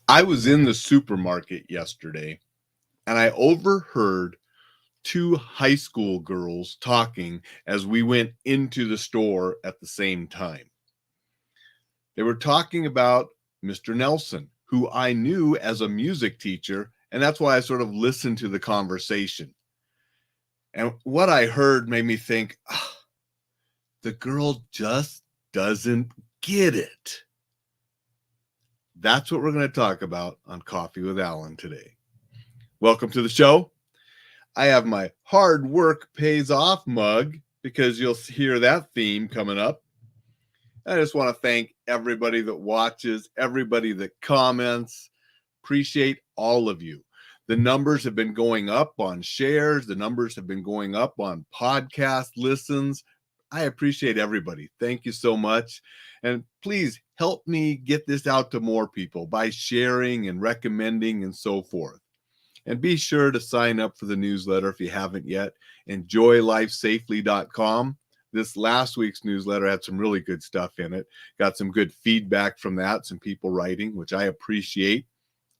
I was in the supermarket yesterday and I overheard two high school girls talking as we went into the store at the same time. They were talking about Mr. Nelson, who I knew as a music teacher, and that's why I sort of listened to the conversation. And what I heard made me think, the girl just doesn't get it. That's what we're going to talk about on Coffee with Alain today. Welcome to the show. I have my hard work pays off mug because you'll hear that theme coming up. I just want to thank everybody that watches, everybody that comments. Appreciate all of you. The numbers have been going up on shares. The numbers have been going up on podcast listens. I appreciate everybody. Thank you so much. And please help me get this out to more people by sharing and recommending and so forth. And be sure to sign up for the newsletter if you haven't yet. EnjoyLifeSafely.com. This last week's newsletter had some really good stuff in it. Got some good feedback from that, some people writing, which I appreciate.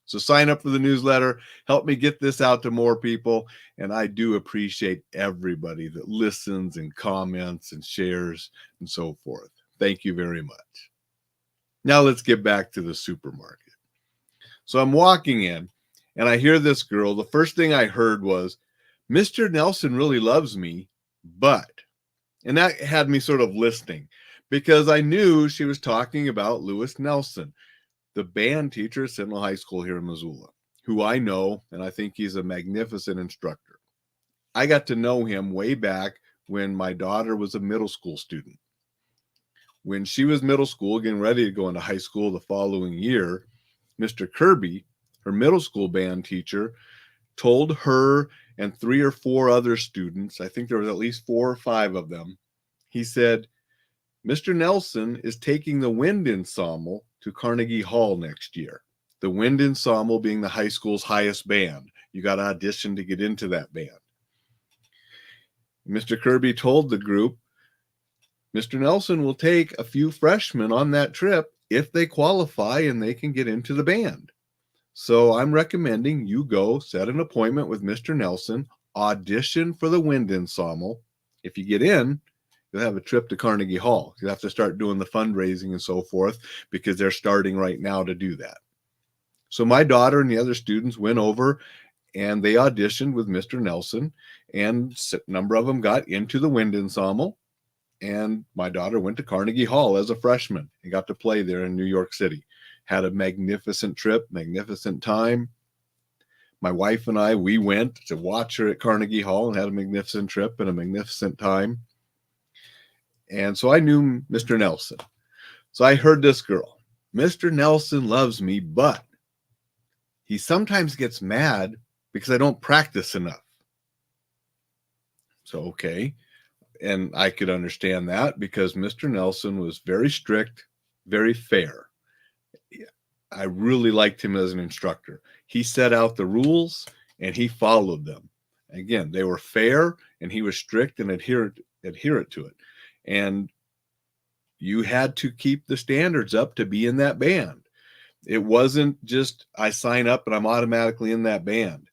So sign up for the newsletter. Help me get this out to more people. And I do appreciate everybody that listens and comments and shares and so forth. Thank you very much. Now let's get back to the supermarket. So I'm walking in and I hear this girl. The first thing I heard was, Mr. Nelson really loves me, but, and that had me sort of listening because I knew she was talking about Lewis Nelson, the band teacher at Sentinel High School here in Missoula, who I know, and I think he's a magnificent instructor. I got to know him way back when my daughter was a middle school student. When she was middle school, getting ready to go into high school the following year, Mr. Kirby, her middle school band teacher, told her and 3 or 4 other students, I think there was at least 4 or 5 of them, he said, Mr. Nelson is taking the wind ensemble to Carnegie Hall next year. The wind ensemble being the high school's highest band. You got to audition to get into that band. Mr. Kirby told the group, Mr. Nelson will take a few freshmen on that trip if they qualify and they can get into the band. So I'm recommending you go set an appointment with Mr. Nelson, audition for the wind ensemble. If you get in, you'll have a trip to Carnegie Hall. You have to start doing the fundraising and so forth because they're starting right now to do that. So my daughter and the other students went over and they auditioned with Mr. Nelson, and a number of them got into the wind ensemble. And my daughter went to Carnegie Hall as a freshman and got to play there in New York City. Had a magnificent trip, magnificent time. My wife and I, we went to watch her at Carnegie Hall and had a magnificent trip and a magnificent time. And so I knew Mr. Nelson. So I heard this girl, Mr. Nelson loves me, but he sometimes gets mad because I don't practice enough. So, okay. And I could understand that because Mr. Nelson was very strict, very fair. I really liked him as an instructor. He set out the rules and he followed them. Again, they were fair and he was strict and adherent to it. And you had to keep the standards up to be in that band. It wasn't just I sign up and I'm automatically in that band.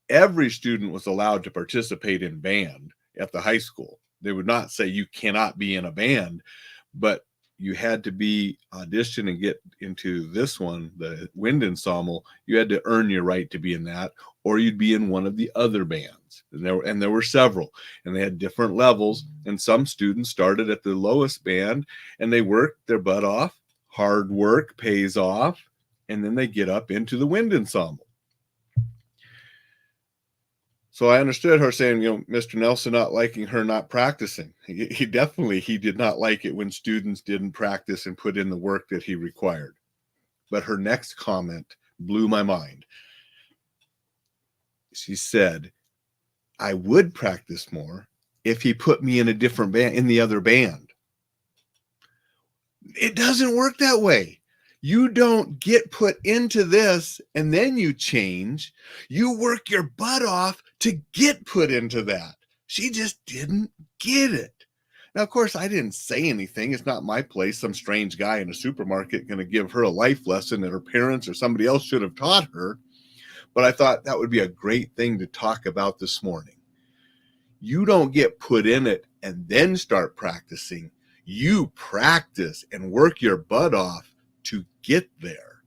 Every student was allowed to participate in band at the high school. They would not say you cannot be in a band, but you had to be audition and get into this one, the wind ensemble. You had to earn your right to be in that, or you'd be in one of the other bands. And there were several, and they had different levels. And some students started at the lowest band, and they worked their butt off. Hard work pays off, and then they get up into the wind ensemble. So I understood her saying, Mr. Nelson not liking her not practicing. He did not like it when students didn't practice and put in the work that he required. But her next comment blew my mind. She said, I would practice more if he put me in a different band, in the other band. It doesn't work that way. You don't get put into this and then you change. You work your butt off to get put into that. She just didn't get it. Now, of course, I didn't say anything. It's not my place. Some strange guy in a supermarket going to give her a life lesson that her parents or somebody else should have taught her. But I thought that would be a great thing to talk about this morning. You don't get put in it and then start practicing. You practice and work your butt off to get there.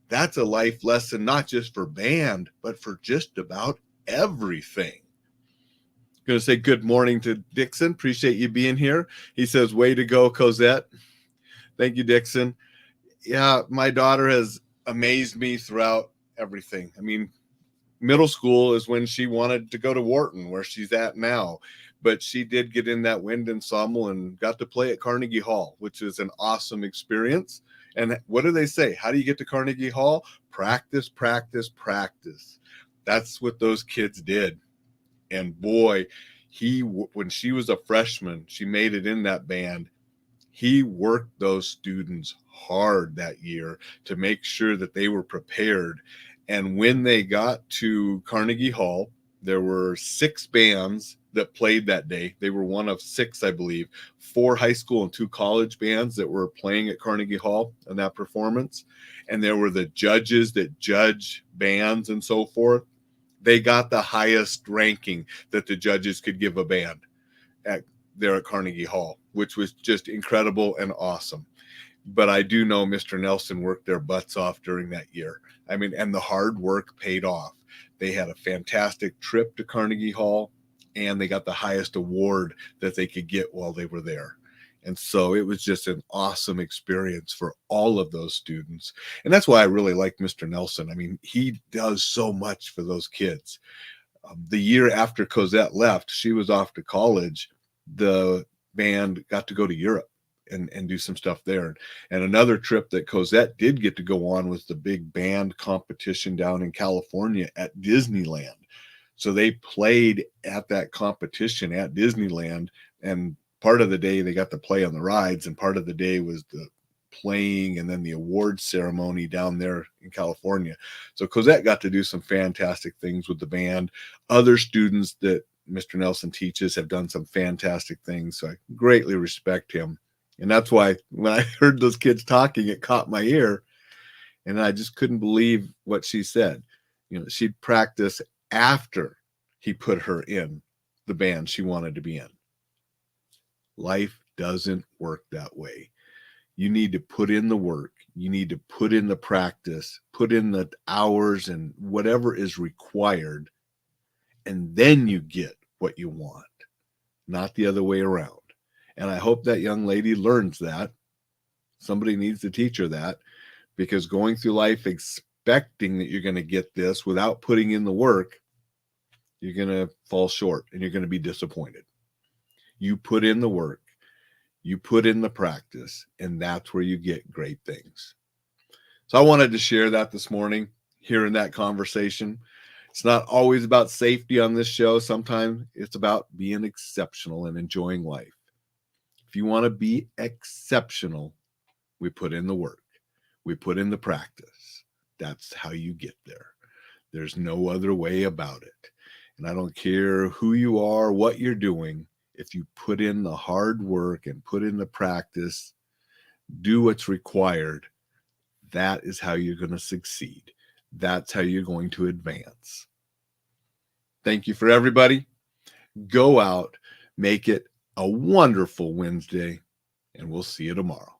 That's a life lesson, not just for band, but for just about everything. Going to say good morning to Dixon. Appreciate you being here. He says, way to go, Cosette. Thank you, Dixon. Yeah, my daughter has amazed me throughout everything. I mean, middle school is when she wanted to go to Wharton, where she's at now. But she did get in that wind ensemble and got to play at Carnegie Hall, which is an awesome experience. And what do they say? How do you get to Carnegie Hall? Practice, practice, practice. That's what those kids did. And boy, when she was a freshman, she made it in that band. He worked those students hard that year to make sure that they were prepared. And when they got to Carnegie Hall, there were 6 bands that played that day. They were one of 6, I believe, 4 high school and 2 college bands that were playing at Carnegie Hall in that performance. And there were the judges that judge bands and so forth. They got the highest ranking that the judges could give a band there at Carnegie Hall, which was just incredible and awesome. But I do know Mr. Nelson worked their butts off during that year. I mean, and the hard work paid off. They had a fantastic trip to Carnegie Hall, and they got the highest award that they could get while they were there. And so it was just an awesome experience for all of those students. And that's why I really like Mr. Nelson. I mean, he does so much for those kids. The year after Cosette left, she was off to college. The band got to go to Europe and do some stuff there. And another trip that Cosette did get to go on was the big band competition down in California at Disneyland. So they played at that competition at Disneyland, and part of the day they got to play on the rides, and part of the day was the playing and then the award ceremony down there in California. So Cosette got to do some fantastic things with the band. Other students that Mr. Nelson teaches have done some fantastic things. So I greatly respect him. And that's why when I heard those kids talking, it caught my ear. And I just couldn't believe what she said. You know, she'd practice after he put her in the band she wanted to be in. Life doesn't work that way. You need to put in the work. You need to put in the practice, put in the hours and whatever is required. And then you get what you want, not the other way around. And I hope that young lady learns that. Somebody needs to teach her that, because going through life expecting that you're going to get this without putting in the work, you're going to fall short and you're going to be disappointed. You put in the work, you put in the practice, and that's where you get great things. So I wanted to share that this morning, hearing that conversation. It's not always about safety on this show. Sometimes it's about being exceptional and enjoying life. If you want to be exceptional, we put in the work. We put in the practice. That's how you get there. There's no other way about it. And I don't care who you are, what you're doing. If you put in the hard work and put in the practice, do what's required, that is how you're going to succeed. That's how you're going to advance. Thank you for everybody. Go out, make it a wonderful Wednesday, and we'll see you tomorrow.